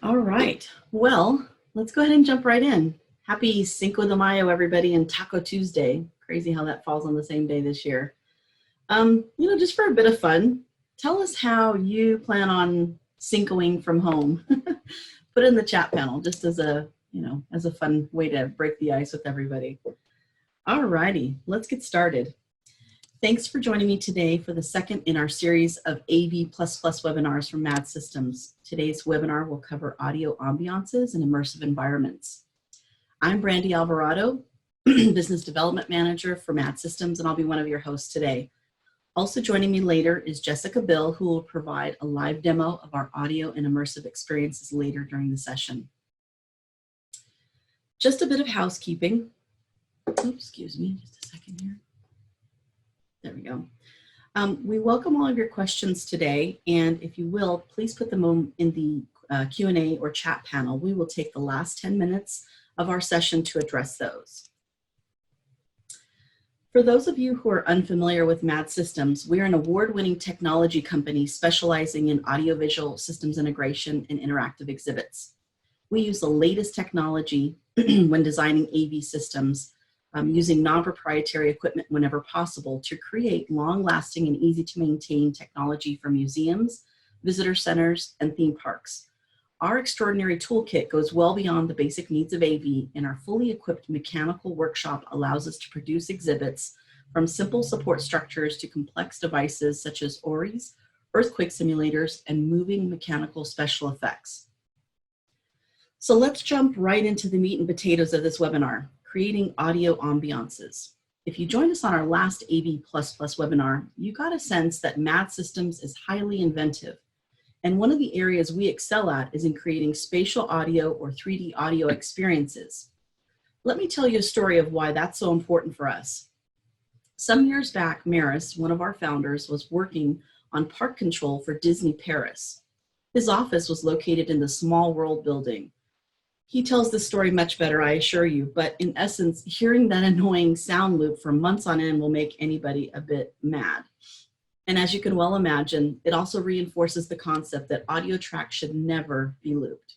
All right, well, let's go ahead and jump right in. Happy Cinco de Mayo, everybody, and Taco Tuesday. Crazy how that falls on the same day this year. Just for a bit of fun, tell us how you plan on Cincoing from home. Put it in the chat panel just as a fun way to break the ice with everybody. All righty, let's get started. Thanks for joining me today for the second in our series of AV++ webinars from MAD Systems. Today's webinar will cover audio ambiances and immersive environments. I'm Brandy Alvarado, Business Development Manager for MAD Systems, and I'll be one of your hosts today. Also joining me later is Jessica Bill, who will provide a live demo of our audio and immersive experiences later during the session. Just a bit of housekeeping. Oops, excuse me, just a second here. There we go. We welcome all of your questions today, and if you will, please put them in the Q&A or chat panel. We will take the last 10 minutes of our session to address those. For those of you who are unfamiliar with MAD Systems, we are an award-winning technology company specializing in audiovisual systems integration and interactive exhibits. We use the latest technology when designing AV systems, using non-proprietary equipment whenever possible to create long-lasting and easy-to-maintain technology for museums, visitor centers, and theme parks. Our extraordinary toolkit goes well beyond the basic needs of AV, and our fully equipped mechanical workshop allows us to produce exhibits from simple support structures to complex devices such as ORIs, earthquake simulators, and moving mechanical special effects. So let's jump right into the meat and potatoes of this webinar, creating audio ambiances. If you joined us on our last AV++ webinar, you got a sense that MAD Systems is highly inventive. And one of the areas we excel at is in creating spatial audio or 3D audio experiences. Let me tell you a story of why that's so important for us. Some years back, Maris, one of our founders, was working on park control for Disney Paris. His office was located in the Small World building. He tells this story much better, I assure you, but in essence, hearing that annoying sound loop for months on end will make anybody a bit mad. And as you can well imagine, it also reinforces the concept that audio tracks should never be looped.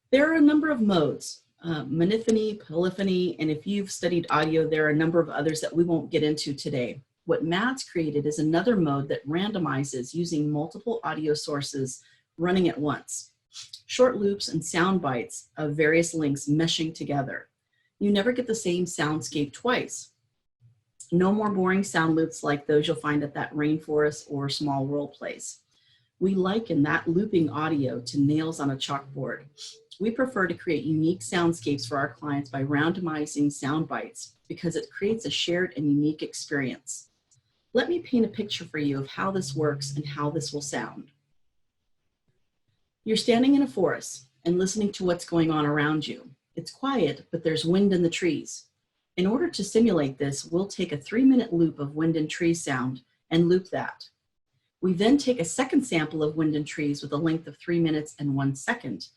There are a number of modes, monophony, polyphony, and if you've studied audio, there are a number of others that we won't get into today. What MAD's created is another mode that randomizes using multiple audio sources running at once. Short loops and sound bites of various lengths meshing together. You never get the same soundscape twice. No more boring sound loops like those you'll find at that rainforest or Small World place. We liken that looping audio to nails on a chalkboard. We prefer to create unique soundscapes for our clients by randomizing sound bites because it creates a shared and unique experience. Let me paint a picture for you of how this works and how this will sound. You're standing in a forest and listening to what's going on around you. It's quiet, but there's wind in the trees. In order to simulate this, we'll take a 3-minute loop of wind and tree sound and loop that. We then take a second sample of wind and trees with a length of 3 minutes and 1 second.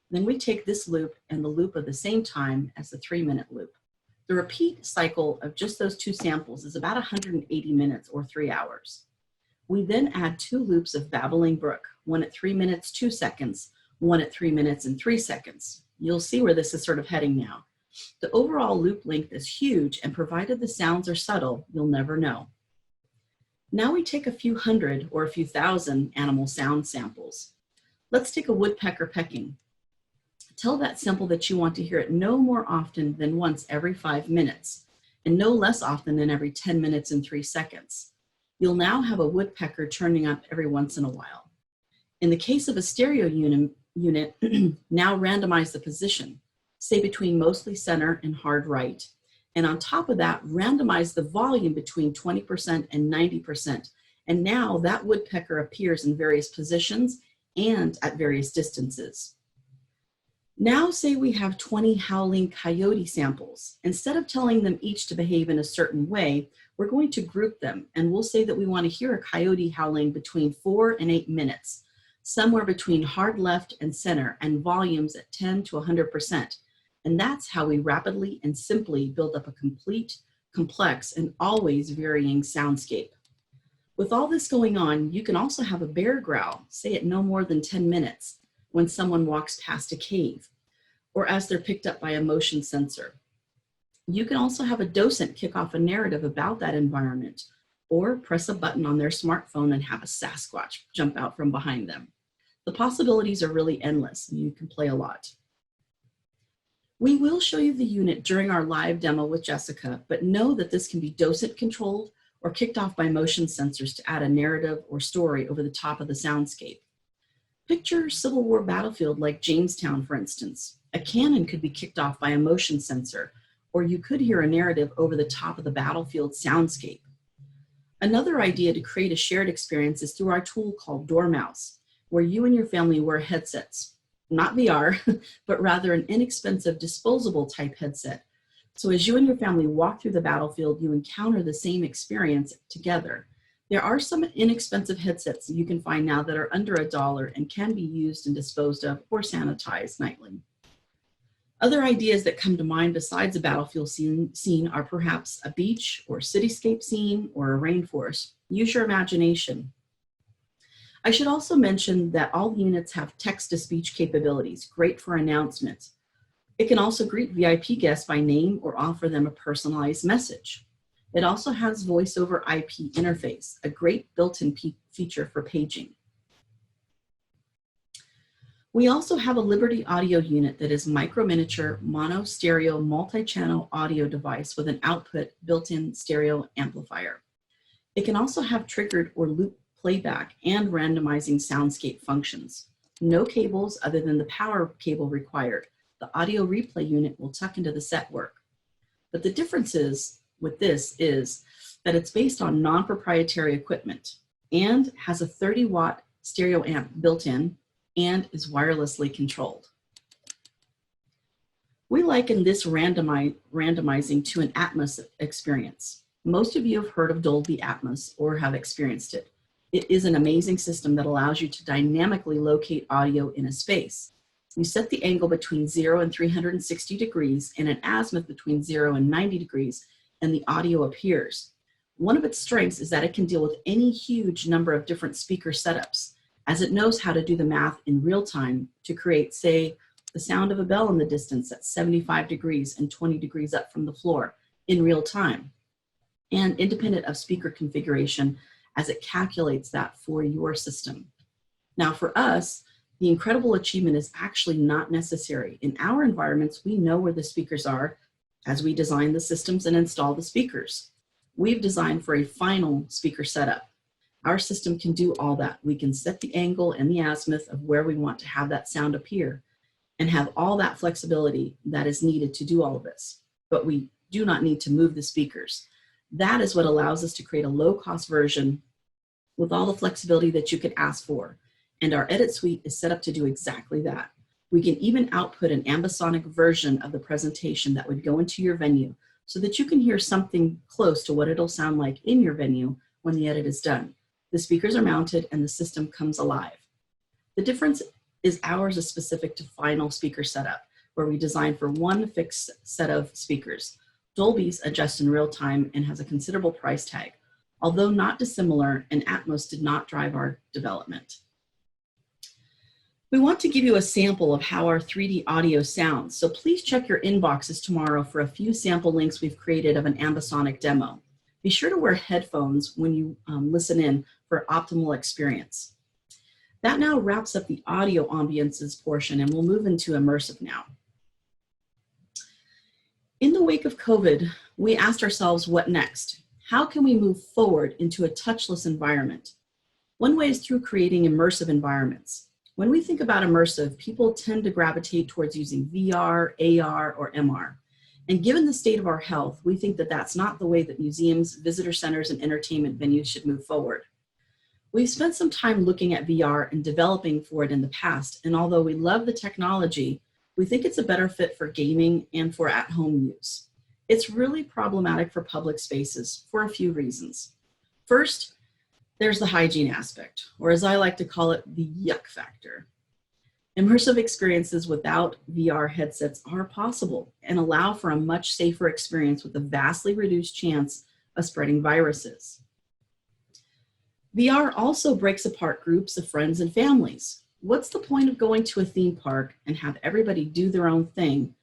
Then we take this loop and the loop of the same time as the 3-minute loop. The repeat cycle of just those two samples is about 180 minutes or 3 hours. We then add 2 loops of babbling brook, one at 3 minutes, 2 seconds, one at 3 minutes and 3 seconds. You'll see where this is sort of heading now. The overall loop length is huge, and provided the sounds are subtle, you'll never know. Now we take a few hundred or a few thousand animal sound samples. Let's take a woodpecker pecking. Tell that sample that you want to hear it no more often than once every 5 minutes, and no less often than every 10 minutes and 3 seconds. You'll now have a woodpecker turning up every once in a while. In the case of a stereo unit, now randomize the position, say between mostly center and hard right. And on top of that, randomize the volume between 20% and 90%. And now that woodpecker appears in various positions and at various distances. Now say we have 20 howling coyote samples. Instead of telling them each to behave in a certain way, we're going to group them, and we'll say that we want to hear a coyote howling between 4 and 8 minutes, somewhere between hard left and center, and volumes at 10 to 100%. And that's how we rapidly and simply build up a complete, complex, and always varying soundscape. With all this going on, you can also have a bear growl, say at no more than 10 minutes, when someone walks past a cave, or as they're picked up by a motion sensor. You can also have a docent kick off a narrative about that environment, or press a button on their smartphone and have a Sasquatch jump out from behind them. The possibilities are really endless, and you can play a lot. We will show you the unit during our live demo with Jessica, but know that this can be docent controlled or kicked off by motion sensors to add a narrative or story over the top of the soundscape. Picture Civil War battlefield like Jamestown, for instance. A cannon could be kicked off by a motion sensor, or you could hear a narrative over the top of the battlefield soundscape. Another idea to create a shared experience is through our tool called Dormouse, where you and your family wear headsets. Not VR, but rather an inexpensive disposable type headset. So as you and your family walk through the battlefield, you encounter the same experience together. There are some inexpensive headsets that you can find now that are under $1 and can be used and disposed of or sanitized nightly. Other ideas that come to mind besides a battlefield scene are perhaps a beach or cityscape scene or a rainforest. Use your imagination. I should also mention that all units have text-to-speech capabilities, great for announcements. It can also greet VIP guests by name or offer them a personalized message. It also has voice over IP interface, a great built-in feature for paging. We also have a Liberty audio unit that is micro-miniature, mono-stereo, multi-channel audio device with an output built-in stereo amplifier. It can also have triggered or loop playback and randomizing soundscape functions. No cables other than the power cable required. The audio replay unit will tuck into the set work. But the difference with this is that it's based on non-proprietary equipment and has a 30-watt stereo amp built in and is wirelessly controlled. We liken this randomizing to an Atmos experience. Most of you have heard of Dolby Atmos or have experienced it. It is an amazing system that allows you to dynamically locate audio in a space. You set the angle between 0 and 360 degrees and an azimuth between 0 and 90 degrees, and the audio appears. One of its strengths is that it can deal with any huge number of different speaker setups, as it knows how to do the math in real time to create, say, the sound of a bell in the distance at 75 degrees and 20 degrees up from the floor in real time, and independent of speaker configuration, as it calculates that for your system. Now for us, the incredible achievement is actually not necessary. In our environments, we know where the speakers are as we design the systems and install the speakers. We've designed for a final speaker setup. Our system can do all that. We can set the angle and the azimuth of where we want to have that sound appear and have all that flexibility that is needed to do all of this. But we do not need to move the speakers. That is what allows us to create a low-cost version with all the flexibility that you could ask for. And our edit suite is set up to do exactly that. We can even output an Ambisonic version of the presentation that would go into your venue so that you can hear something close to what it'll sound like in your venue when the edit is done. The speakers are mounted and the system comes alive. The difference is ours is specific to final speaker setup, where we design for one fixed set of speakers. Dolby's adjust in real time and has a considerable price tag. Although not dissimilar, and Atmos did not drive our development. We want to give you a sample of how our 3D audio sounds, so please check your inboxes tomorrow for a few sample links we've created of an Ambisonic demo. Be sure to wear headphones when you listen in for optimal experience. That now wraps up the audio ambiances portion, and we'll move into immersive now. In the wake of COVID, we asked ourselves, what next? How can we move forward into a touchless environment? One way is through creating immersive environments. When we think about immersive, people tend to gravitate towards using VR, AR, or MR. And given the state of our health, we think that that's not the way that museums, visitor centers, and entertainment venues should move forward. We've spent some time looking at VR and developing for it in the past, and although we love the technology, we think it's a better fit for gaming and for at-home use. It's really problematic for public spaces for a few reasons. First, there's the hygiene aspect, or as I like to call it, the yuck factor. Immersive experiences without VR headsets are possible and allow for a much safer experience with a vastly reduced chance of spreading viruses. VR also breaks apart groups of friends and families. what's the point of going to a theme park and have everybody do their own thing?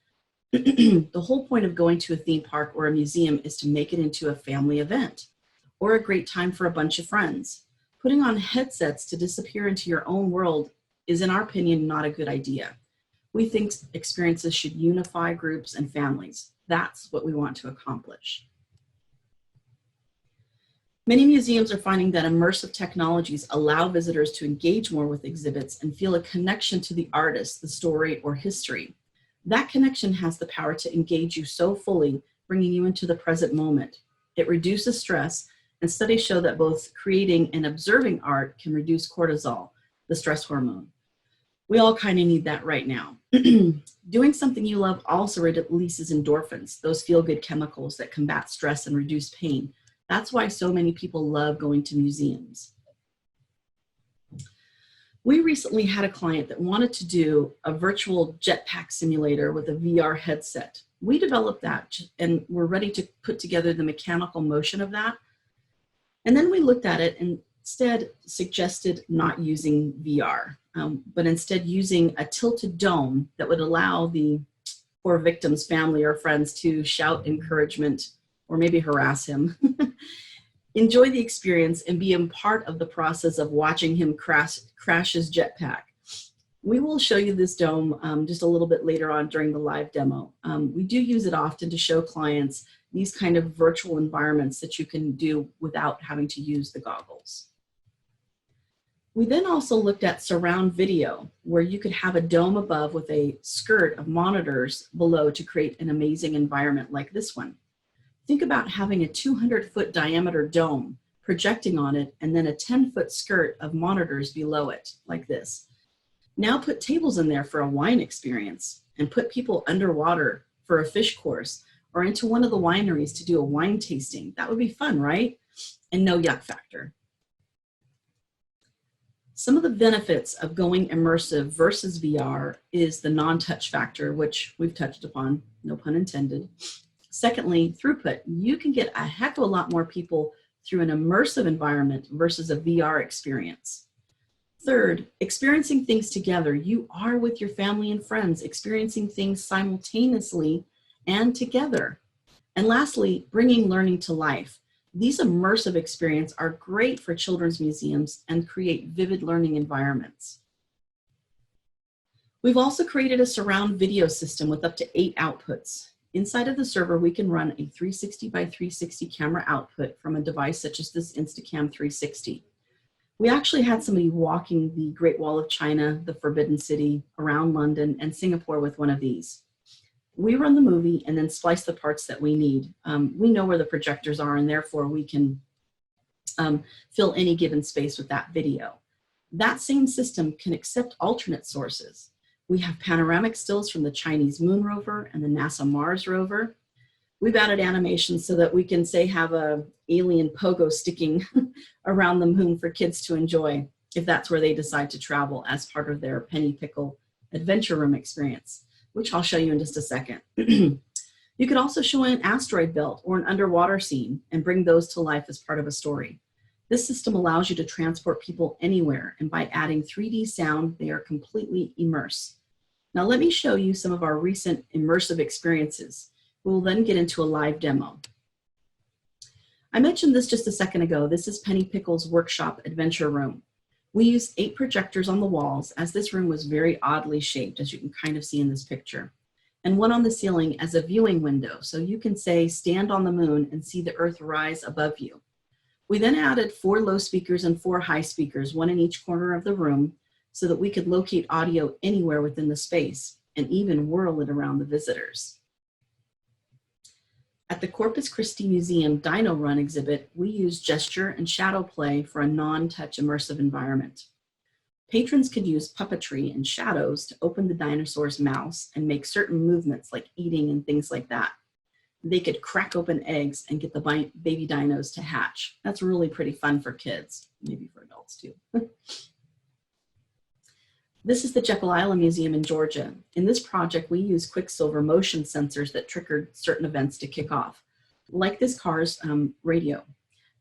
The whole point of going to a theme park or a museum is to make it into a family event or a great time for a bunch of friends. Putting on headsets to disappear into your own world is, in our opinion, not a good idea. We think experiences should unify groups and families. That's what we want to accomplish. Many museums are finding that immersive technologies allow visitors to engage more with exhibits and feel a connection to the artist, the story, or history. That connection has the power to engage you so fully, bringing you into the present moment. It reduces stress, and studies show that both creating and observing art can reduce cortisol, the stress hormone. We all kind of need that right now. Doing something you love also releases endorphins, those feel-good chemicals that combat stress and reduce pain. That's why so many people love going to museums. We recently had a client that wanted to do a virtual jetpack simulator with a VR headset. We developed that and we're ready to put together the mechanical motion of that. And then we looked at it and instead suggested not using VR, but instead using a tilted dome that would allow the poor victim's family or friends to shout encouragement or maybe harass him, enjoy the experience, and be a part of the process of watching him crash his jetpack. We will show you this dome just a little bit later on during the live demo. We do use it often to show clients these kind of virtual environments that you can do without having to use the goggles. We then also looked at surround video, where you could have a dome above with a skirt of monitors below to create an amazing environment like this one. Think about having a 200-foot diameter dome projecting on it and then a 10-foot skirt of monitors below it, like this. Now put tables in there for a wine experience and put people underwater for a fish course or into one of the wineries to do a wine tasting. That would be fun, right? And no yuck factor. Some of the benefits of going immersive versus VR is the non-touch factor, which we've touched upon, no pun intended. Secondly, throughput. You can get a heck of a lot more people through an immersive environment versus a VR experience. Third, experiencing things together. You are with your family and friends, experiencing things simultaneously and together. And lastly, bringing learning to life. These immersive experiences are great for children's museums and create vivid learning environments. We've also created a surround video system with up to 8 outputs. Inside of the server, we can run a 360 by 360 camera output from a device such as this Instacam 360. We actually had somebody walking the Great Wall of China, the Forbidden City, around London and Singapore with one of these. We run the movie and then splice the parts that we need. We know where the projectors are and therefore we can fill any given space with that video. That same system can accept alternate sources. We have panoramic stills from the Chinese moon rover and the NASA Mars rover. We've added animations so that we can say have a alien pogo sticking around the moon for kids to enjoy if that's where they decide to travel as part of their Pennypickle adventure room experience, which I'll show you in just a second. You could also show an asteroid belt or an underwater scene and bring those to life as part of a story. This system allows you to transport people anywhere, and by adding 3D sound, they are completely immersed. Now let me show you some of our recent immersive experiences. We'll then get into a live demo. I mentioned this just a second ago. This is Pennypickle's workshop adventure room. We used 8 projectors on the walls, as this room was very oddly shaped, as you can kind of see in this picture, and one on the ceiling as a viewing window. So you can say, stand on the moon and see the earth rise above you. We then added 4 low speakers and 4 high speakers, one in each corner of the room, so that we could locate audio anywhere within the space and even whirl it around the visitors. At the Corpus Christi Museum Dino Run exhibit, we used gesture and shadow play for a non-touch immersive environment. Patrons could use puppetry and shadows to open the dinosaur's mouth and make certain movements like eating and things like that. They could crack open eggs and get the baby dinos to hatch. That's really pretty fun for kids, maybe for adults too. This is the Jekyll Island Museum in Georgia. In this project, we use QuickSilver motion sensors that triggered certain events to kick off, like this car's radio.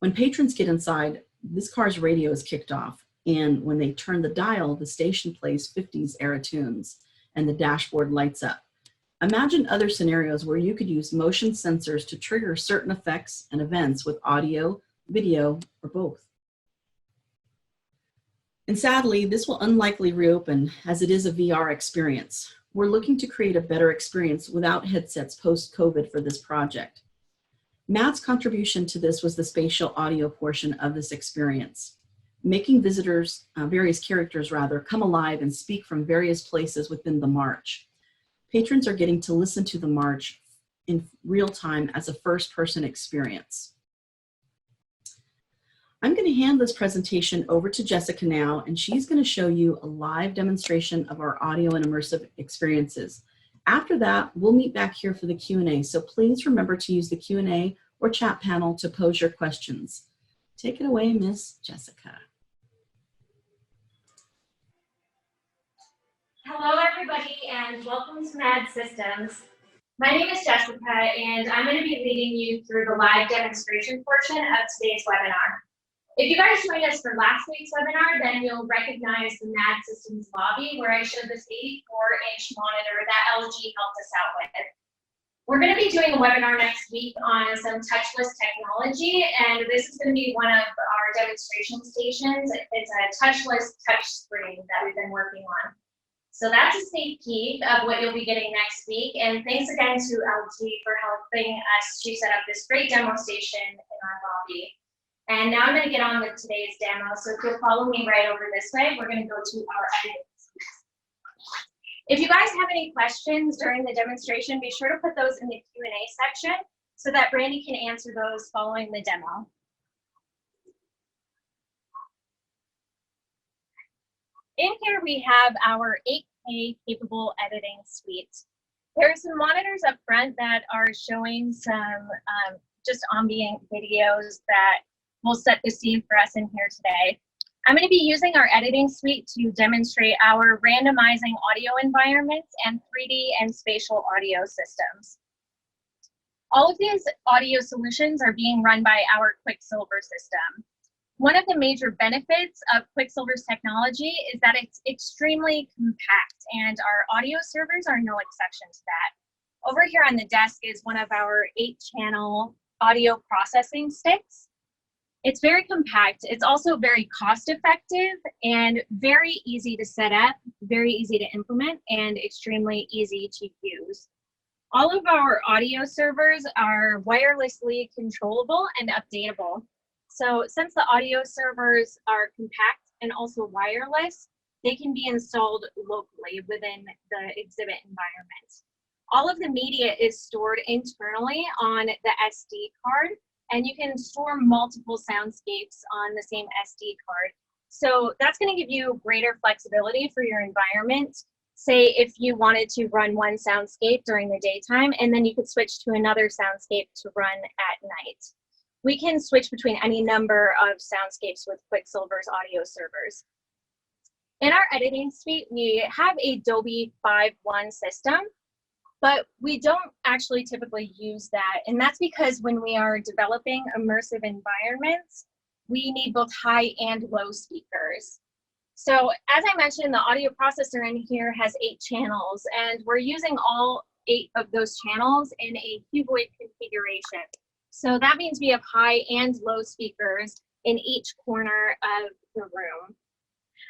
When patrons get inside, this car's radio is kicked off, And when they turn the dial, the station plays 50s era tunes and the dashboard lights up. Imagine other scenarios where you could use motion sensors to trigger certain effects and events with audio, video, or both. And sadly, this will unlikely reopen as it is a VR experience. We're looking to create a better experience without headsets post-COVID for this project. Matt's contribution to this was the spatial audio portion of this experience, making visitors, various characters rather, come alive and speak from various places within the march. Patrons are getting to listen to the march in real time as a first-person experience. I'm going to hand this presentation over to Jessica now, and she's going to show you a live demonstration of our audio and immersive experiences. After that, we'll meet back here for the Q&A, so please remember to use the Q&A or chat panel to pose your questions. Take it away, Miss Jessica. Hello, everybody, and welcome to Mad Systems. My name is Jessica, and I'm going to be leading you through the live demonstration portion of today's webinar. If you guys joined us for last week's webinar, then you'll recognize the Mad Systems lobby where I showed this 84-inch monitor that LG helped us out with. We're going to be doing a webinar next week on some touchless technology, and this is going to be one of our demonstration stations. It's a touchless touch screen that we've been working on. So that's a sneak peek of what you'll be getting next week. And thanks again to LG for helping us to set up this great demo station in our lobby. And now I'm going to get on with today's demo. So if you'll follow me right over this way, we're going to go to our editing suite. If you guys have any questions during the demonstration, be sure to put those in the Q&A section so that Brandy can answer those following the demo. In here, we have our 8K capable editing suite. There are some monitors up front that are showing some just ambient videos that will set the scene for us in here today. I'm going to be using our editing suite to demonstrate our randomizing audio environments and 3D and spatial audio systems. All of these audio solutions are being run by our QuickSilver system. One of the major benefits of QuickSilver's technology is that it's extremely compact, and our audio servers are no exception to that. Over here on the desk is one of our 8-channel audio processing sticks. It's very compact. It's also very cost-effective and very easy to set up, very easy to implement, and extremely easy to use. All of our audio servers are wirelessly controllable and updatable. So since the audio servers are compact and also wireless, they can be installed locally within the exhibit environment. All of the media is stored internally on the SD card, and you can store multiple soundscapes on the same SD card. So that's going to give you greater flexibility for your environment. Say if you wanted to run one soundscape during the daytime, and then you could switch to another soundscape to run at night. We can switch between any number of soundscapes with QuickSilver's audio servers. In our editing suite, we have a Dolby 5.1 system, but we don't actually typically use that. And that's because when we are developing immersive environments, we need both high and low speakers. So as I mentioned, the audio processor in here has 8 channels, and we're using all 8 of those channels in a cuboid configuration. So that means we have high and low speakers in each corner of the room.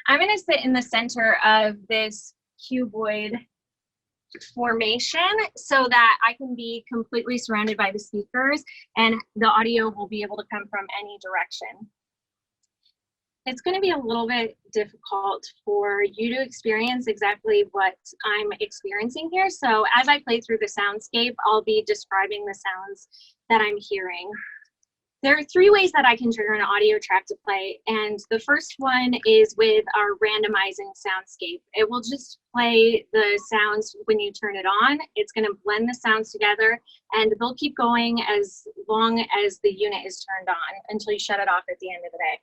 I'm going to sit in the center of this cuboid formation so that I can be completely surrounded by the speakers and the audio will be able to come from any direction. It's going to be a little bit difficult for you to experience exactly what I'm experiencing here. So as I play through the soundscape, I'll be describing the sounds that I'm hearing. There are 3 ways that I can trigger an audio track to play, and the first one is with our randomizing soundscape. It will just play the sounds when you turn it on. It's going to blend the sounds together, and they'll keep going as long as the unit is turned on until you shut it off at the end of the day.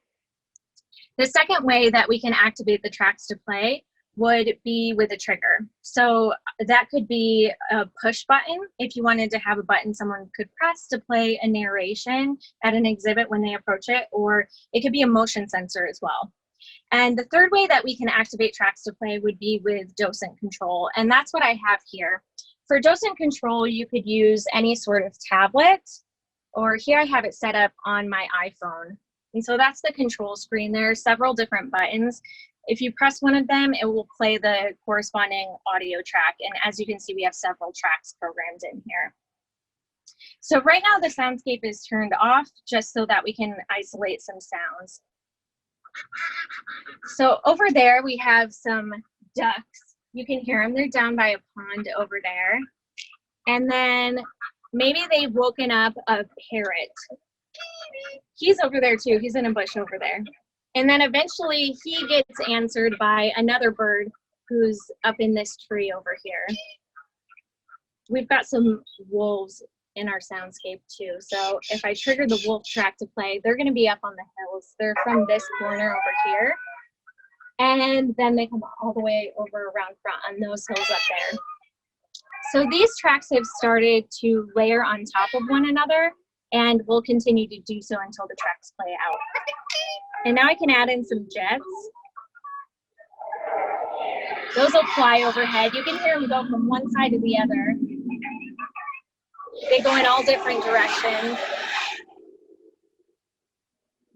The second way that we can activate the tracks to play would be with a trigger. So that could be a push button. If you wanted to have a button someone could press to play a narration at an exhibit when they approach it, or it could be a motion sensor as well. And the third way that we can activate tracks to play would be with docent control. And that's what I have here. For docent control, you could use any sort of tablet, or here I have it set up on my iPhone. And so that's the control screen. There are several different buttons. If you press one of them, it will play the corresponding audio track. And as you can see, we have several tracks programmed in here. So right now the soundscape is turned off just so that we can isolate some sounds. So over there we have some ducks. You can hear them. They're down by a pond over there. And then maybe they've woken up a parrot. He's over there too. He's in a bush over there. And then eventually he gets answered by another bird who's up in this tree over here. We've got some wolves in our soundscape too. So if I trigger the wolf track to play, they're going to be up on the hills. They're from this corner over here. And then they come all the way over around front on those hills up there. So these tracks have started to layer on top of one another, and will continue to do so until the tracks play out. And now I can add in some jets. Those will fly overhead. You can hear them go from one side to the other. They go in all different directions.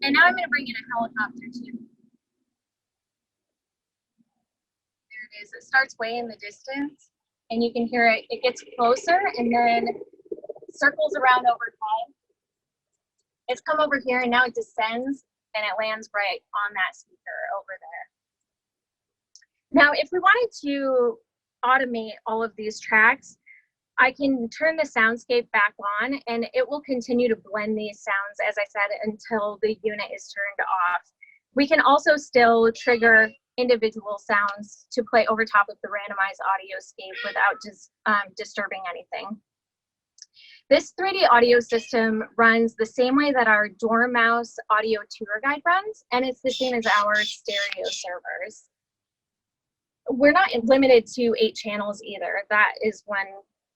And now I'm going to bring in a helicopter too. There it is. It starts way in the distance, and you can hear it. It gets closer and then circles around overhead. It's come over here and now it descends and it lands right on that speaker over there. Now, if we wanted to automate all of these tracks, I can turn the soundscape back on and it will continue to blend these sounds, as I said, until the unit is turned off. We can also still trigger individual sounds to play over top of the randomized audioscape without just disturbing anything. This 3D audio system runs the same way that our Dorm Mouse audio tour guide runs, and it's the same as our stereo servers. We're not limited to 8 channels either. That is one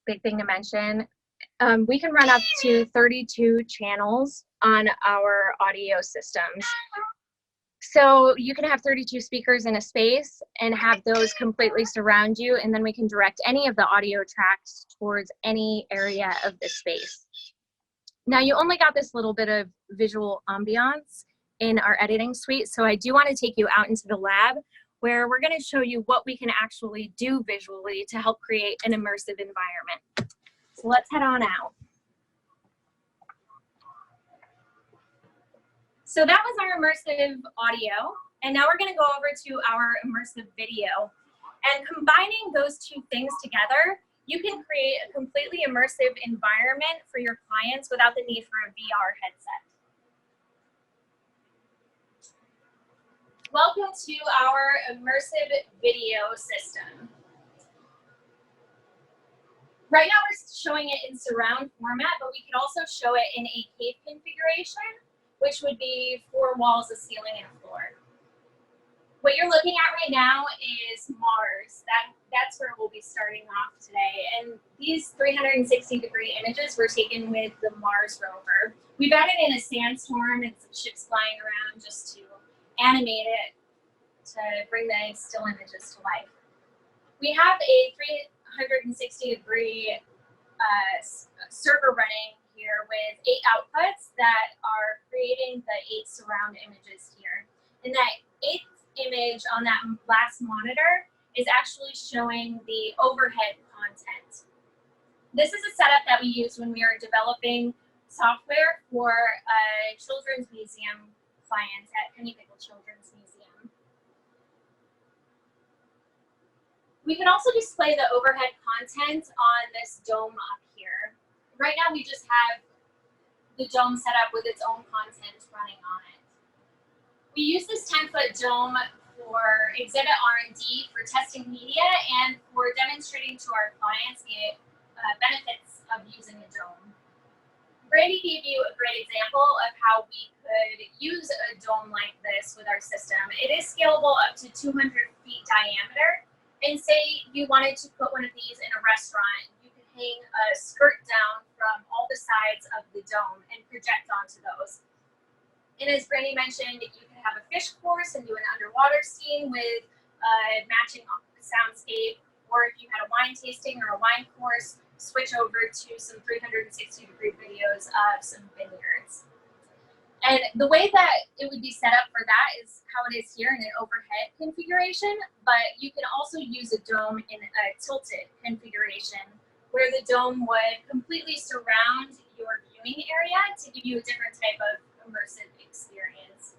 big thing to mention. We can run up to 32 channels on our audio systems. So you can have 32 speakers in a space and have those completely surround you, and then we can direct any of the audio tracks towards any area of the space. Now, you only got this little bit of visual ambiance in our editing suite, so I do want to take you out into the lab where we're going to show you what we can actually do visually to help create an immersive environment. So let's head on out. So that was our immersive audio, and now we're going to go over to our immersive video. And combining those two things together, you can create a completely immersive environment for your clients without the need for a VR headset. Welcome to our immersive video system. Right now we're showing it in surround format, but we could also show it in a cave configuration, which would be 4 walls, a ceiling, and a floor. What you're looking at right now is Mars. That's where we'll be starting off today. And these 360-degree images were taken with the Mars rover. We've added in a sandstorm and some ships flying around just to animate it, to bring the still images to life. We have a 360-degree server running here with 8 outputs that are creating the 8 surround images here. And that 8th image on that last monitor is actually showing the overhead content. This is a setup that we use when we are developing software for a children's museum client at Pennypickle Children's Museum. We can also display the overhead content on this dome up here. Right now we just have the dome set up with its own content running on it. We use this 10-foot dome for exhibit R&D, for testing media, and for demonstrating to our clients the benefits of using a dome. Brandy gave you a great example of how we could use a dome like this with our system. It is scalable up to 200 feet diameter, and say you wanted to put one of these in a restaurant, you could hang a skirt down from all the sides of the dome and project onto those. And as Brandy mentioned, you can have a fish course and do an underwater scene with matching soundscape, or if you had a wine tasting or a wine course, switch over to some 360-degree videos of some vineyards. And the way that it would be set up for that is how it is here in an overhead configuration, but you can also use a dome in a tilted configuration where the dome would completely surround your viewing area to give you a different type of immersive experience.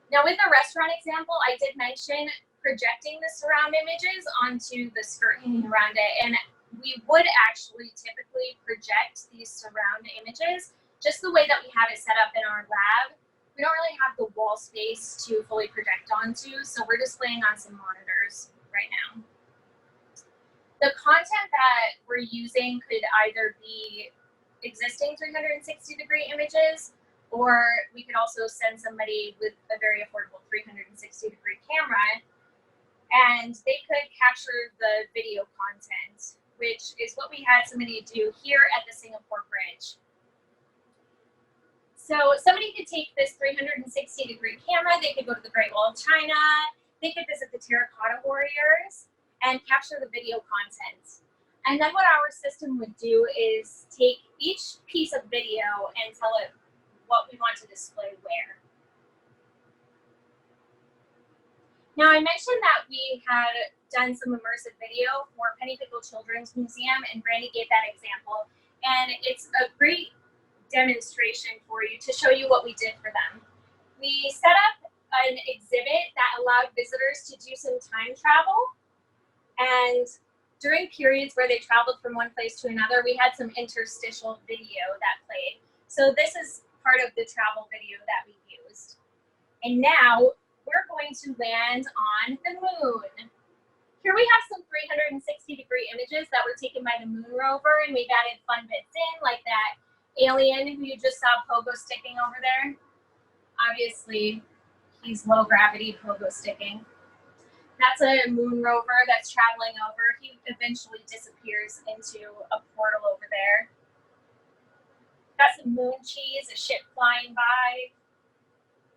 Now with the restaurant example, I did mention projecting the surround images onto the skirting around it, and we would actually typically project these surround images just the way that we have it set up in our lab. We don't really have the wall space to fully project onto, so we're displaying on some monitors right now. The content that we're using could either be existing 360-degree images, or we could also send somebody with a very affordable 360-degree camera, and they could capture the video content, which is what we had somebody do here at the Singapore Bridge. So somebody could take this 360-degree camera, they could go to the Great Wall of China, they could visit the Terracotta Warriors, and capture the video content. And then what our system would do is take each piece of video and tell it what we want to display where. Now I mentioned that we had done some immersive video for Pennypickle Children's Museum, and Brandy gave that example. And it's a great demonstration for you to show you what we did for them. We set up an exhibit that allowed visitors to do some time travel, and during periods where they traveled from one place to another, we had some interstitial video that played. So this is part of the travel video that we used. And now we're going to land on the moon. Here we have some 360-degree images that were taken by the moon rover, and we've added fun bits in, like that alien who you just saw pogo sticking over there. Obviously, he's low gravity pogo sticking. That's a moon rover that's traveling over. He eventually disappears into a portal over there. Got some moon cheese, a ship flying by.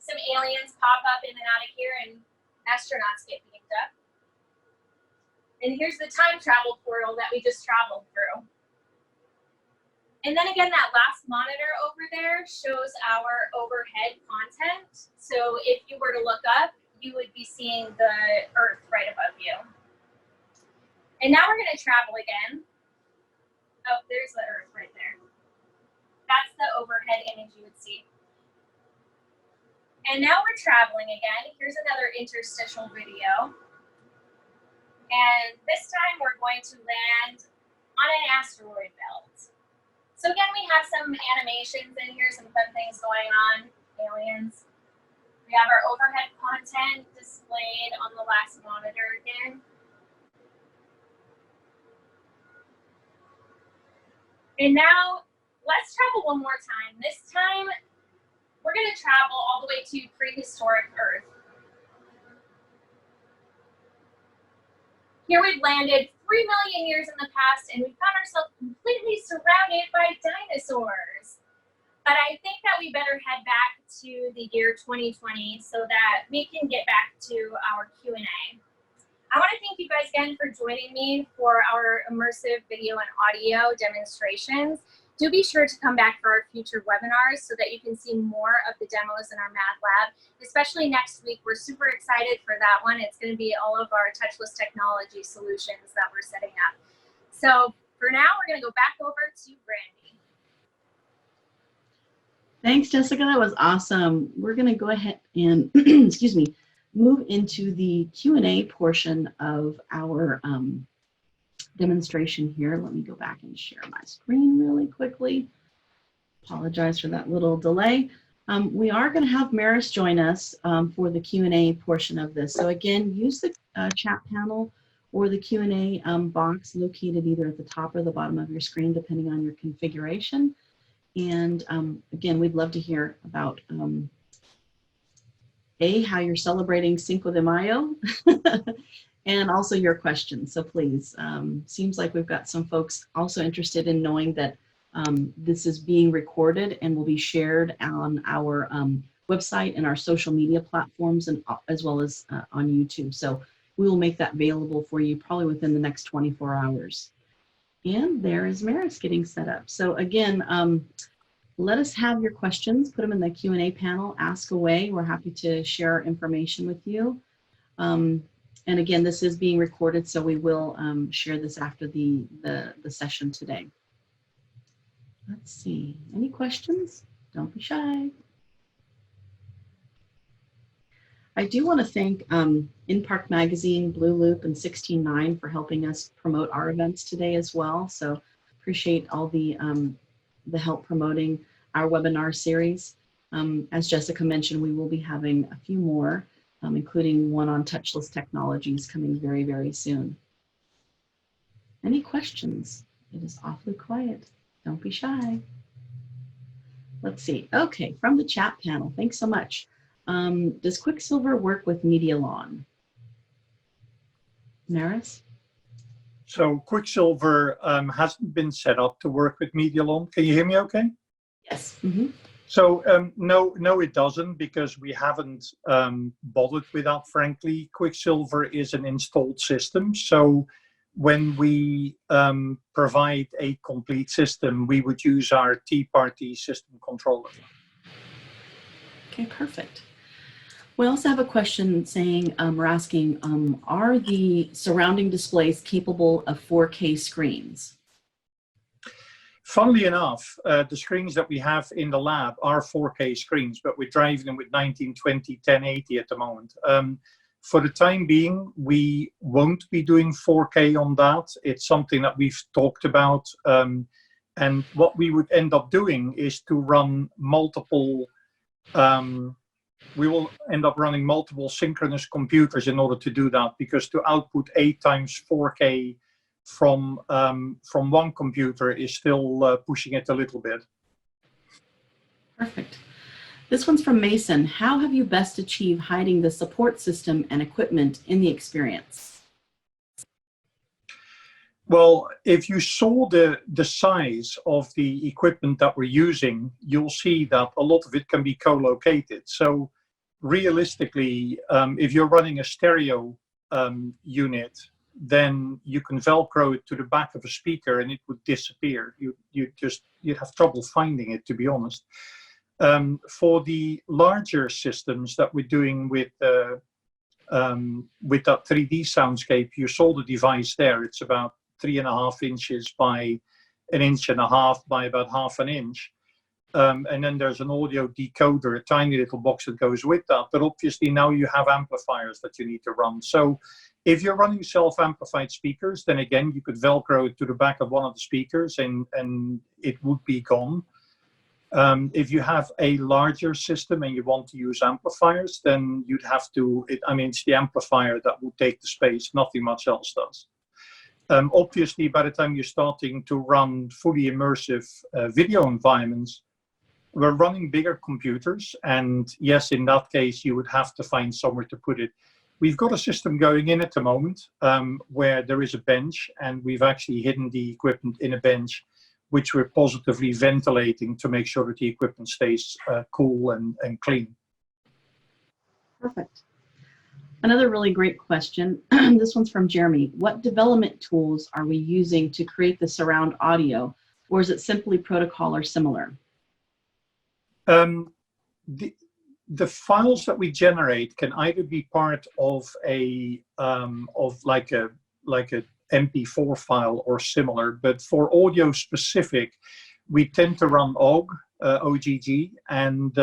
Some aliens pop up in and out of here, and astronauts get beamed up. And here's the time travel portal that we just traveled through. And then again, that last monitor over there shows our overhead content. So if you were to look up, you would be seeing the Earth right above you. And now we're going to travel again. Oh, there's the Earth right there. That's the overhead image you would see. And now we're traveling again. Here's another interstitial video. And this time we're going to land on an asteroid belt. So again, we have some animations in here, some fun things going on, aliens. We have our overhead content displayed on the last monitor again. And now let's travel one more time. This time, we're going to travel all the way to prehistoric Earth. Here we've landed 3 million years in the past, and we found ourselves completely surrounded by dinosaurs. But I think that we better head back to the year 2020 so that we can get back to our Q&A. I want to thank you guys again for joining me for our immersive video and audio demonstrations. Do be sure to come back for our future webinars so that you can see more of the demos in our math lab, especially next week. We're super excited for that one. It's going to be all of our touchless technology solutions that we're setting up. So for now, we're going to go back over to Brandy. Thanks, Jessica. That was awesome. We're going to go ahead and, excuse me, move into the Q&A portion of our demonstration here. Let me go back and share my screen really quickly. Apologize for that little delay. We are going to have Maris join us for the Q&A portion of this. So again, use the chat panel or the Q&A box located either at the top or the bottom of your screen, depending on your configuration. And again, we'd love to hear about how you're celebrating Cinco de Mayo and also your questions. So please, seems like we've got some folks also interested in knowing that this is being recorded and will be shared on our website and our social media platforms, and as well as on YouTube. So we will make that available for you probably within the next 24 hours. And there is Maris getting set up. So again, let us have your questions, put them in the Q&A panel, ask away. We're happy to share our information with you. And again, this is being recorded, so we will share this after the session today. Let's see, any questions? Don't be shy. I do want to thank In Park Magazine, Blue Loop, and 16.9 for helping us promote our events today as well. So appreciate all the help promoting our webinar series. As Jessica mentioned, we will be having a few more, including one on touchless technologies coming very, very soon. Any questions? It is awfully quiet. Don't be shy. Let's see. Okay, from the chat panel, thanks so much. Does QuickSilver work with MediaLawn? Maris? So QuickSilver hasn't been set up to work with MediaLawn. Can you hear me okay? Yes. Mm-hmm. So no, it doesn't, because we haven't bothered with that, frankly. QuickSilver is an installed system. So when we provide a complete system, we would use our T-Party system controller. Okay, perfect. We also have a question saying, we're asking, are the surrounding displays capable of 4K screens? Funnily enough, the screens that we have in the lab are 4K screens, but we're driving them with 1920, 1080 at the moment. For the time being, we won't be doing 4K on that. It's something that we've talked about. And what we would end up doing is to run multiple, we will end up running multiple synchronous computers in order to do that, because to output 8 times 4K from one computer is still pushing it a little bit. Perfect. This one's from Mason. How have you best achieved hiding the support system and equipment in the experience? Well, if you saw the size of the equipment that we're using, you'll see that a lot of it can be co-located. So realistically, if you're running a stereo unit, then you can Velcro it to the back of a speaker and it would disappear. You'd have trouble finding it, to be honest. For the larger systems that we're doing with that 3D soundscape, you saw the device there. It's about 3.5 inches by 1.5 inches by about 1/2 inch. And then there's an audio decoder, a tiny little box that goes with that. But obviously now you have amplifiers that you need to run. So if you're running self-amplified speakers, then again, you could Velcro it to the back of one of the speakers and it would be gone. If you have a larger system and you want to use amplifiers, then you'd have to, it's the amplifier that would take the space, nothing much else does. Obviously, by the time you're starting to run fully immersive video environments, we're running bigger computers. And yes, in that case, you would have to find somewhere to put it. We've got a system going in at the moment where there is a bench, and we've actually hidden the equipment in a bench, which we're positively ventilating to make sure that the equipment stays cool and clean. Perfect. Another really great question. This one's from Jeremy. What development tools are we using to create the surround audio, or is it simply protocol or similar? The files that we generate can either be part of a like a MP4 file or similar, but for audio specific, we tend to run OGG, and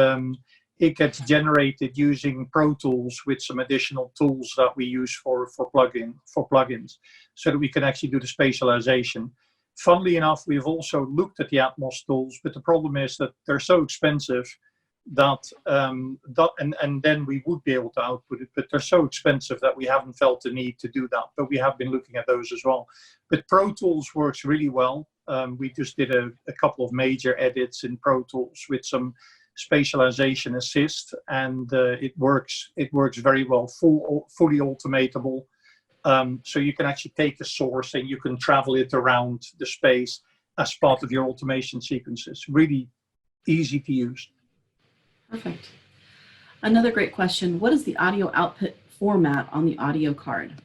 it gets generated using Pro Tools with some additional tools that we use for plugins, so that we can actually do the spatialization. Funnily enough, we've also looked at the Atmos tools, but the problem is that they're so expensive that and then we would be able to output it, but they're so expensive that we haven't felt the need to do that. But we have been looking at those as well. But Pro Tools works really well. We just did a couple of major edits in Pro Tools with some spatialization assist, and it works very well. Fully automatable. So you can actually take a source and you can travel it around the space as part of your automation sequences. Really easy to use. Perfect. Another great question. What is the audio output format on the audio card?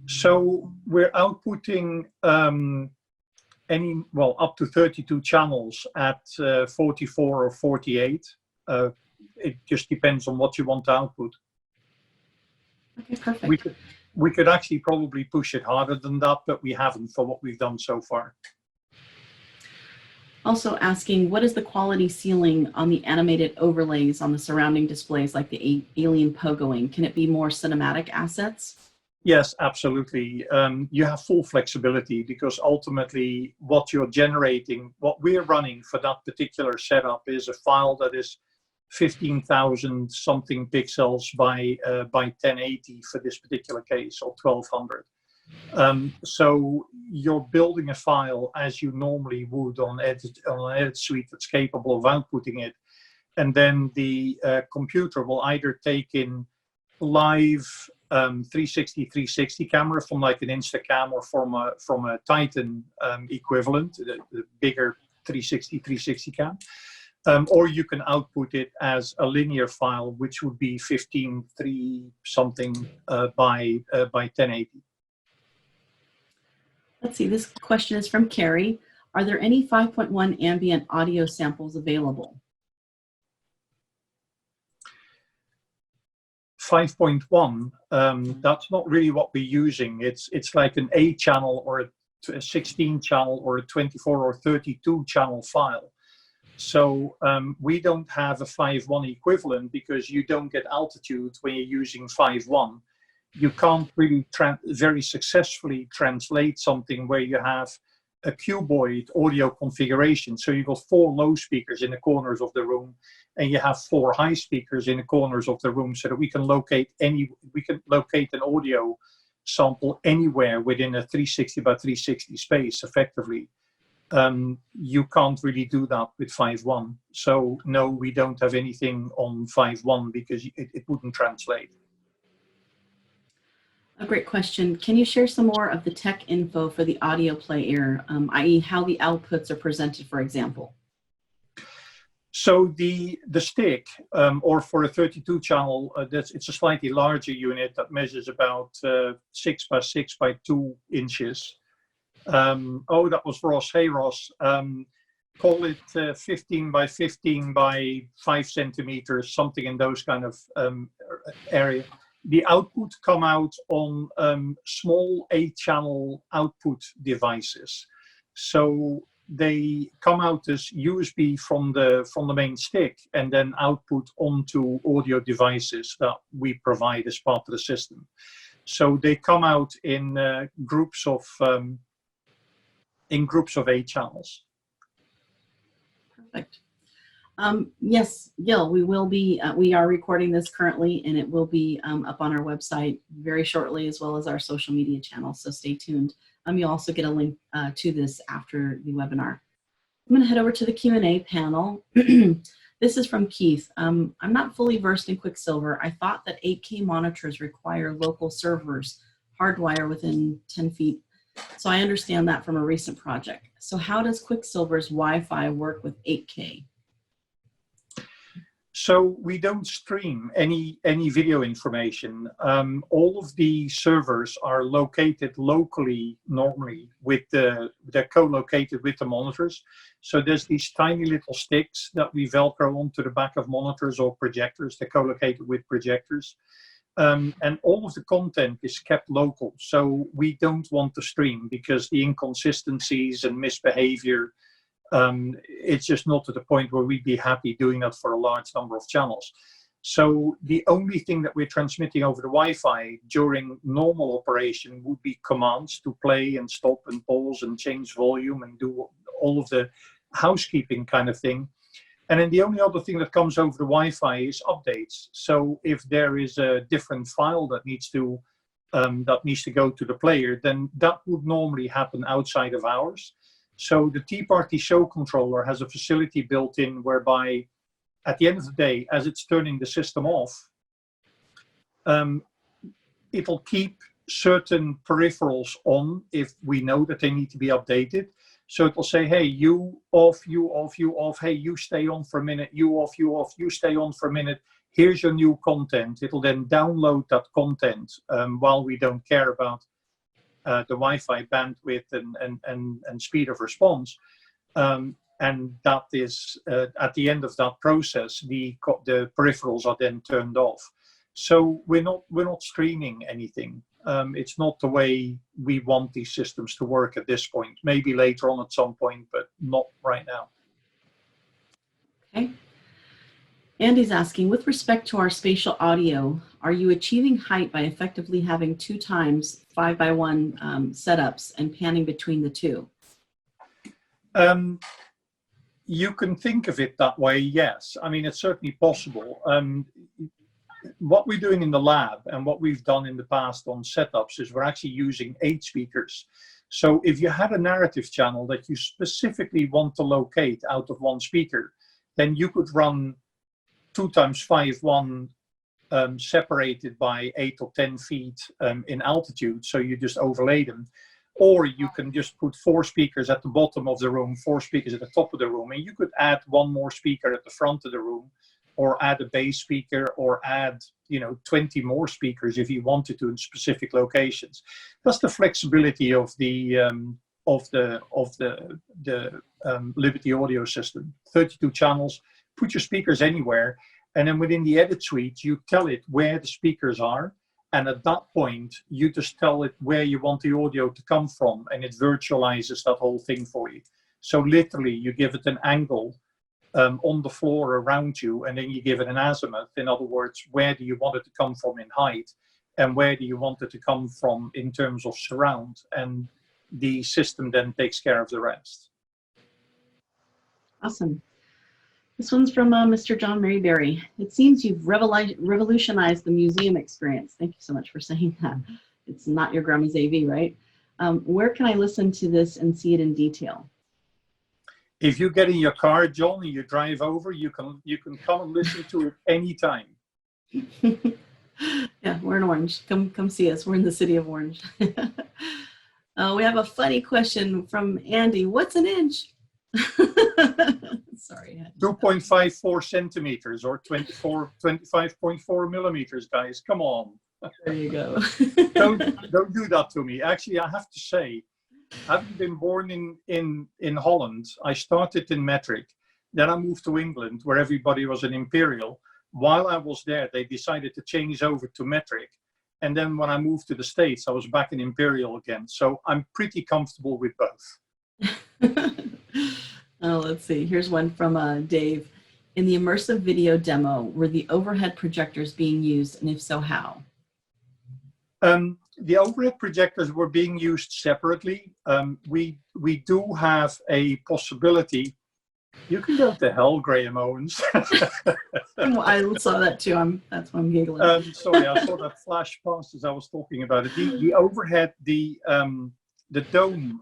So we're outputting up to 32 channels at 44 or 48. It just depends on what you want to output. Okay, perfect. We could actually probably push it harder than that, but we haven't for what we've done so far. Also asking, what is the quality ceiling on the animated overlays on the surrounding displays like the alien pogoing? Can it be more cinematic assets? Yes, absolutely. You have full flexibility because ultimately what you're generating, what we're running for that particular setup is a file that is 15,000 something pixels by 1080 for this particular case, or 1200. So you're building a file as you normally would on an edit suite that's capable of outputting it. And then the computer will either take in live 360 camera from like an Instacam or from a Titan equivalent, the bigger 360 cam. Or you can output it as a linear file, which would be 15.3 something by 1080. Let's see, this question is from Carrie. Are there any 5.1 ambient audio samples available? 5.1, that's not really what we're using. It's like an 8 channel or a 16 channel or a 24 or 32 channel file. So we don't have a 5.1 equivalent because you don't get altitude when you're using 5.1. You can't really very successfully translate something where you have a cuboid audio configuration. So you've got 4 low speakers in the corners of the room, and you have 4 high speakers in the corners of the room, so that we can locate an audio sample anywhere within a 360 by 360 space effectively. You can't really do that with 5.1. So no, we don't have anything on 5.1 because it wouldn't translate. A great question. Can you share some more of the tech info for the audio player, i.e. how the outputs are presented, for example? So the stick, or for a 32 channel, it's a slightly larger unit that measures about 6 by 6 by 2 inches. Oh, that was Ross. Hey, Ross. Call it 15 by 15 by 5 centimeters, something in those kind of area. The output come out on small 8-channel output devices. So they come out as USB from the main stick and then output onto audio devices that we provide as part of the system. So they come out in groups of 8 channels. Perfect. Yes, Gil, we are recording this currently, and it will be up on our website very shortly, as well as our social media channels, so stay tuned. You'll also get a link to this after the webinar. I'm going to head over to the Q&A panel. This is from Keith. I'm not fully versed in QuickSilver. I thought that 8K monitors require local servers, hardwire within 10 feet. So I understand that from a recent project. So how does QuickSilver's Wi-Fi work with 8K? So we don't stream any video information. All of the servers are located locally normally they're co-located with the monitors. So there's these tiny little sticks that we Velcro onto the back of monitors or projectors. They're co-located with projectors. And all of the content is kept local. So we don't want to stream because the inconsistencies and misbehavior, it's just not to the point where we'd be happy doing that for a large number of channels. So the only thing that we're transmitting over the Wi-Fi during normal operation would be commands to play and stop and pause and change volume and do all of the housekeeping kind of thing. And then the only other thing that comes over the Wi-Fi is updates. So if there is a different file that needs to go to the player, then that would normally happen outside of hours. So the T-Party show controller has a facility built in whereby at the end of the day, as it's turning the system off, it'll keep certain peripherals on if we know that they need to be updated. So it will say, hey, you off, you off, you off. Hey, you stay on for a minute. You off, you stay on for a minute. Here's your new content. It'll then download that content while we don't care about the Wi-Fi bandwidth and speed of response. And that is, at the end of that process, the peripherals are then turned off. So we're not streaming anything. It's not the way we want these systems to work at this point. Maybe later on at some point, but not right now. Okay. Andy's asking, with respect to our spatial audio, are you achieving height by effectively having 2 times 5x1 setups and panning between the two? You can think of it that way, yes. I mean, it's certainly possible. What we're doing in the lab and what we've done in the past on setups is we're actually using 8 speakers. So if you had a narrative channel that you specifically want to locate out of 1 speaker, then you could run 2 times 5x1 separated by 8 or 10 feet in altitude. So you just overlay them. Or you can just put 4 speakers at the bottom of the room, 4 speakers at the top of the room, and you could add 1 more speaker at the front of the room, or add a bass speaker, or add 20 more speakers if you wanted to in specific locations. That's the flexibility of the Liberty audio system. 32 channels. Put your speakers anywhere, and then within the edit suite, you tell it where the speakers are. And at that point, you just tell it where you want the audio to come from, and it virtualizes that whole thing for you. So literally, you give it an angle on the floor around you, and then you give it an azimuth. In other words, where do you want it to come from in height, and where do you want it to come from in terms of surround? And the system then takes care of the rest. Awesome. This one's from Mr. John Mayberry. It seems you've revolutionized the museum experience. Thank you so much for saying that. It's not your grandma's AV, right? Where can I listen to this and see it in detail? If you get in your car, John, and you drive over, you can come and listen to it anytime. Yeah, we're in Orange. Come see us. We're in the city of Orange. We have a funny question from Andy. What's an inch? Sorry. 2.54 centimeters or 25.4 millimeters, guys. Come on. There you go. don't do that to me. Actually, I have to say, having been born in Holland, I started in metric. Then I moved to England, where everybody was an imperial. While I was there, they decided to change over to metric. And then when I moved to the States, I was back in imperial again. So I'm pretty comfortable with both. Oh, let's see. Here's one from Dave. In the immersive video demo, were the overhead projectors being used, and if so, how? The overhead projectors were being used separately. We do have a possibility. You can go to hell, Graham Owens. I saw that too. That's why I'm giggling. Sorry, I saw that flash past as I was talking about it. The overhead, the dome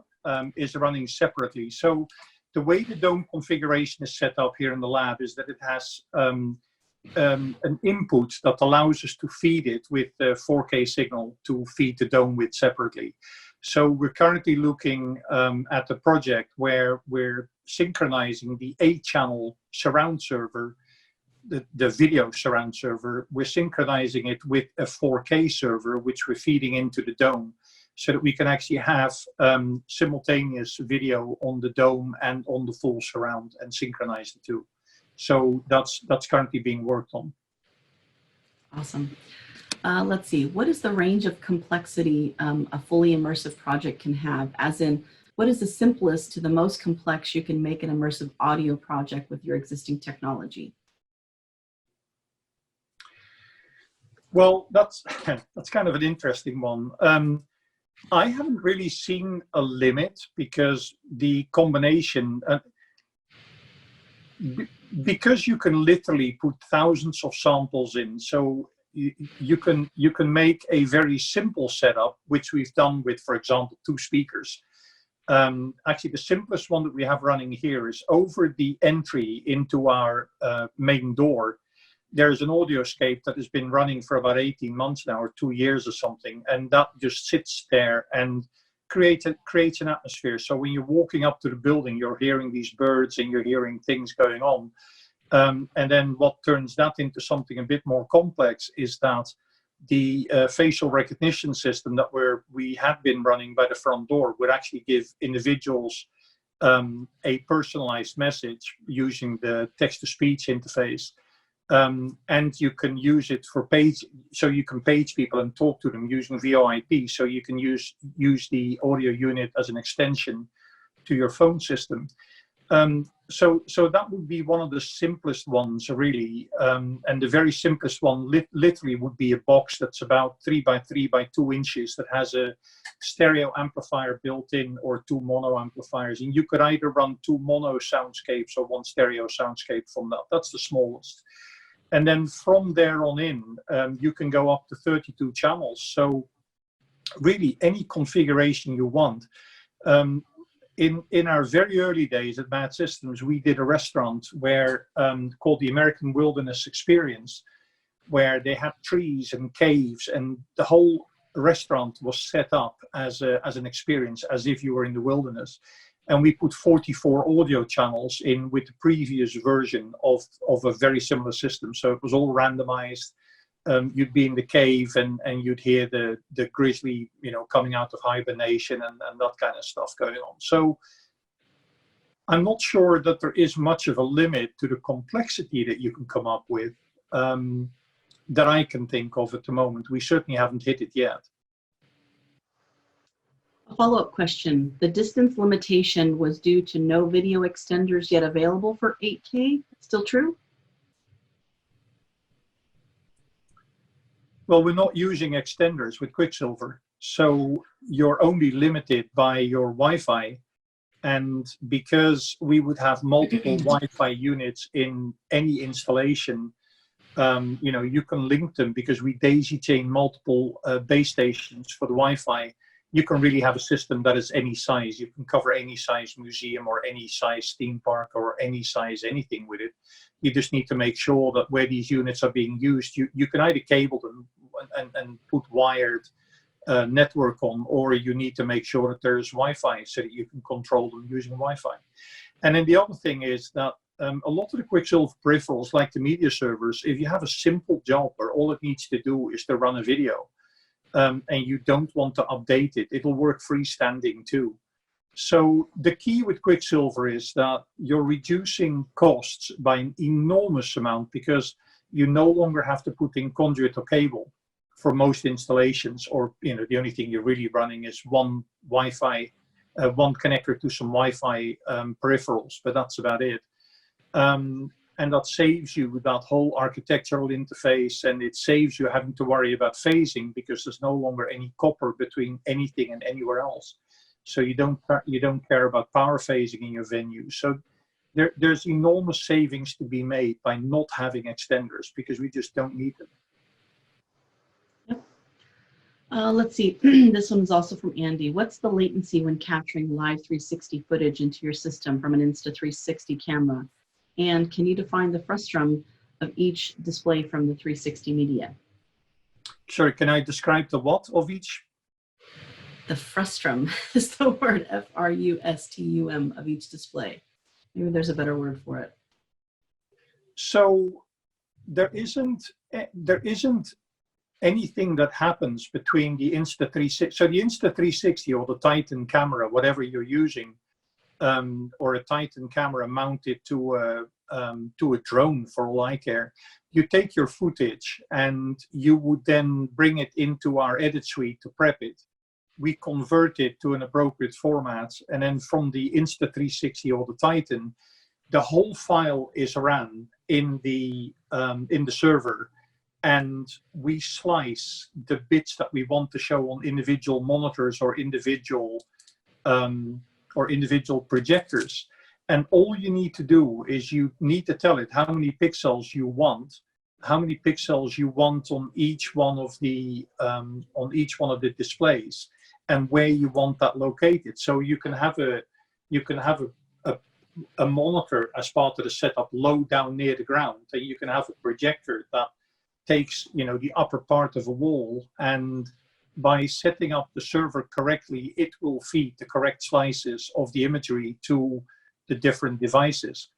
is running separately. So the way the dome configuration is set up here in the lab is that it has an input that allows us to feed it with a 4K signal to feed the dome with separately. So we're currently looking at a project where we're synchronizing the 8-channel surround server, the video surround server. We're synchronizing it with a 4K server, which we're feeding into the dome, so that we can actually have simultaneous video on the dome and on the full surround and synchronize the two. So that's currently being worked on. Awesome. Let's see. What is the range of complexity a fully immersive project can have? As in, what is the simplest to the most complex you can make an immersive audio project with your existing technology? Well, that's kind of an interesting one. I haven't really seen a limit, because the combination, because you can literally put thousands of samples in, so you can make a very simple setup, which we've done with, for example, 2 speakers. Actually, the simplest one that we have running here is over the entry into our main door. There's an audioscape that has been running for about 18 months now, or 2 years or something, and that just sits there and creates an atmosphere. So when you're walking up to the building, you're hearing these birds and you're hearing things going on. And then what turns that into something a bit more complex is that the facial recognition system that we had been running by the front door would actually give individuals a personalized message using the text-to-speech interface. And you can use it for page, so you can page people and talk to them using VoIP. So you can use the audio unit as an extension to your phone system. So that would be one of the simplest ones, really. And the very simplest one literally would be a box that's about 3 by 3 by 2 inches that has a stereo amplifier built in or 2 mono amplifiers. And you could either run 2 mono soundscapes or 1 stereo soundscape from that. That's the smallest. And then from there on in, you can go up to 32 channels. So really any configuration you want. In our very early days at Bad Systems, we did a restaurant where called the American Wilderness Experience, where they had trees and caves, and the whole restaurant was set up as an experience, as if you were in the wilderness. And we put 44 audio channels in with the previous version of a very similar system. So it was all randomized. You'd be in the cave and you'd hear the grizzly, coming out of hibernation and that kind of stuff going on. So I'm not sure that there is much of a limit to the complexity that you can come up with that I can think of at the moment. We certainly haven't hit it yet. A follow-up question. The distance limitation was due to no video extenders yet available for 8K. Still true? Well, we're not using extenders with QuickSilver, so you're only limited by your Wi-Fi. And because we would have multiple Wi-Fi units in any installation, you can link them because we daisy chain multiple base stations for the Wi-Fi. You can really have a system that is any size. You can cover any size museum or any size theme park or any size anything with it. You just need to make sure that where these units are being used, you can either cable them and put wired network on, or you need to make sure that there's Wi-Fi so that you can control them using Wi-Fi. And then the other thing is that a lot of the QuickSilver peripherals, like the media servers, if you have a simple job where all it needs to do is to run a video, and you don't want to update it, it'll work freestanding too. So the key with QuickSilver is that you're reducing costs by an enormous amount because you no longer have to put in conduit or cable for most installations, or the only thing you're really running is one Wi-Fi, one connector to some Wi-Fi peripherals, but that's about it. And that saves you that whole architectural interface, and it saves you having to worry about phasing because there's no longer any copper between anything and anywhere else. So you don't care about power phasing in your venue. So there's enormous savings to be made by not having extenders because we just don't need them. Yep. Let's see. This one's also from Andy. What's the latency when capturing live 360 footage into your system from an Insta360 camera? And can you define the frustrum of each display from the 360 media? Sorry, can I describe the what of each? The frustrum is the word, F-R-U-S-T-U-M, of each display. Maybe there's a better word for it. So there isn't anything that happens between the Insta360. So the Insta360 or the Titan camera, whatever you're using, or a Titan camera mounted to a drone for all I care, you take your footage and you would then bring it into our edit suite to prep it. We convert it to an appropriate format, and then from the Insta360 or the Titan, the whole file is ran in the server, and we slice the bits that we want to show on individual monitors or individual projectors. And all you need to do is you need to tell it how many pixels you want on each one of the displays, and where you want that located. So you can have a monitor as part of the setup low down near the ground, and you can have a projector that takes the upper part of a wall and by setting up the server correctly, it will feed the correct slices of the imagery to the different devices.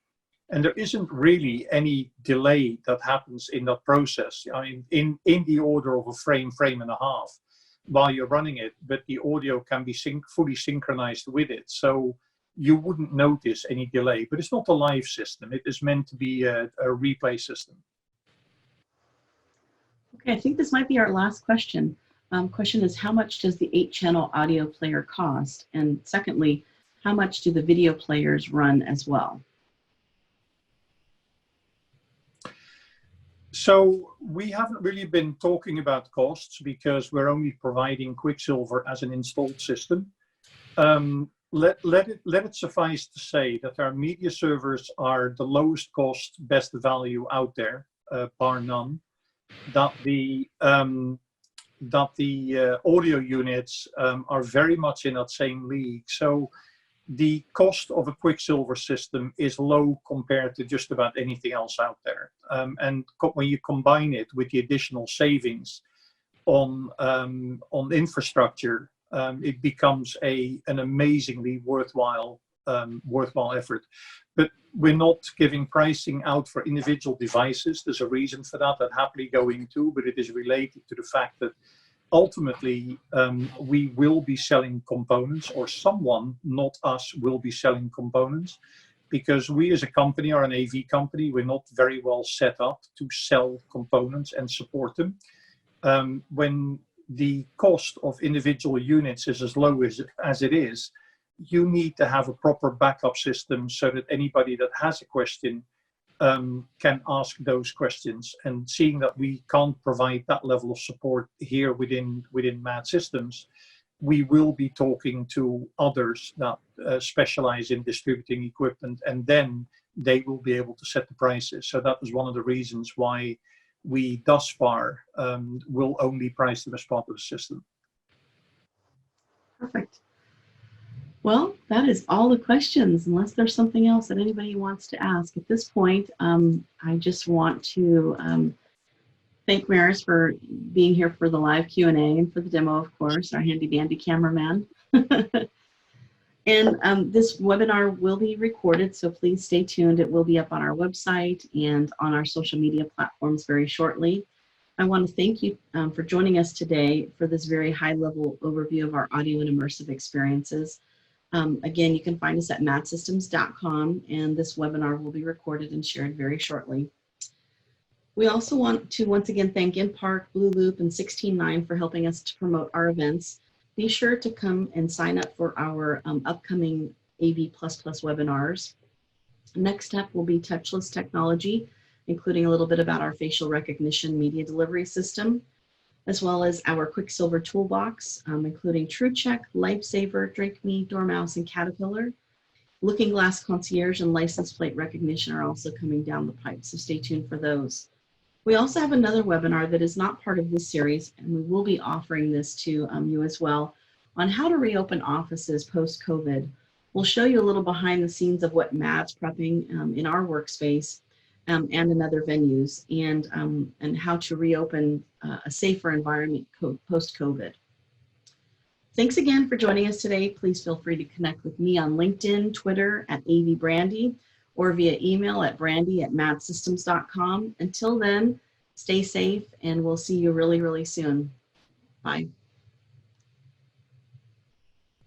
And there isn't really any delay that happens in that process. I mean, in the order of a frame, frame and a half while you're running it, but the audio can be fully synchronized with it. So you wouldn't notice any delay, but it's not a live system. It is meant to be a replay system. Okay, I think this might be our last question. Question is, how much does the 8-channel audio player cost? And secondly, how much do the video players run as well? So we haven't really been talking about costs because we're only providing QuickSilver as an installed system. Let it suffice to say that our media servers are the lowest cost, best value out there, bar none. That the audio units are very much in that same league. So the cost of a QuickSilver system is low compared to just about anything else out there. And when you combine it with the additional savings on infrastructure, it becomes an amazingly worthwhile effort. But we're not giving pricing out for individual devices. There's a reason for that I'd happily go into, but it is related to the fact that ultimately we will be selling components, or someone, not us, will be selling components, because we as a company are an AV company. We're not very well set up to sell components and support them. When the cost of individual units is as low as it is, you need to have a proper backup system so that anybody that has a question can ask those questions. And seeing that we can't provide that level of support here within MAD Systems, we will be talking to others that specialize in distributing equipment, and then they will be able to set the prices. So that was one of the reasons why we thus far will only price them as part of the system. Perfect. Well, that is all the questions, unless there's something else that anybody wants to ask. At this point, I just want to thank Maris for being here for the live Q&A and for the demo, of course, our handy dandy cameraman. And this webinar will be recorded, so please stay tuned. It will be up on our website and on our social media platforms very shortly. I want to thank you for joining us today for this very high-level overview of our audio and immersive experiences. Again, you can find us at madsystems.com, and this webinar will be recorded and shared very shortly. We also want to once again thank InPark, Blue Loop, and 16.9 for helping us to promote our events. Be sure to come and sign up for our upcoming AV++ webinars. Next up will be touchless technology, including a little bit about our facial recognition media delivery system, as well as our QuickSilver toolbox, including TrueCheck, Lifesaver, DrinkMe, Dormouse, and Caterpillar. Looking Glass Concierge and license plate recognition are also coming down the pipe, so stay tuned for those. We also have another webinar that is not part of this series, and we will be offering this to you as well, on how to reopen offices post-COVID. We'll show you a little behind the scenes of what MAD's prepping in our workspace and in other venues, and how to reopen a safer environment post-COVID. Thanks again for joining us today. Please feel free to connect with me on LinkedIn, Twitter at AVBrandy, or via email at brandy@madsystems.com. Until then, stay safe, and we'll see you really, really soon. Bye.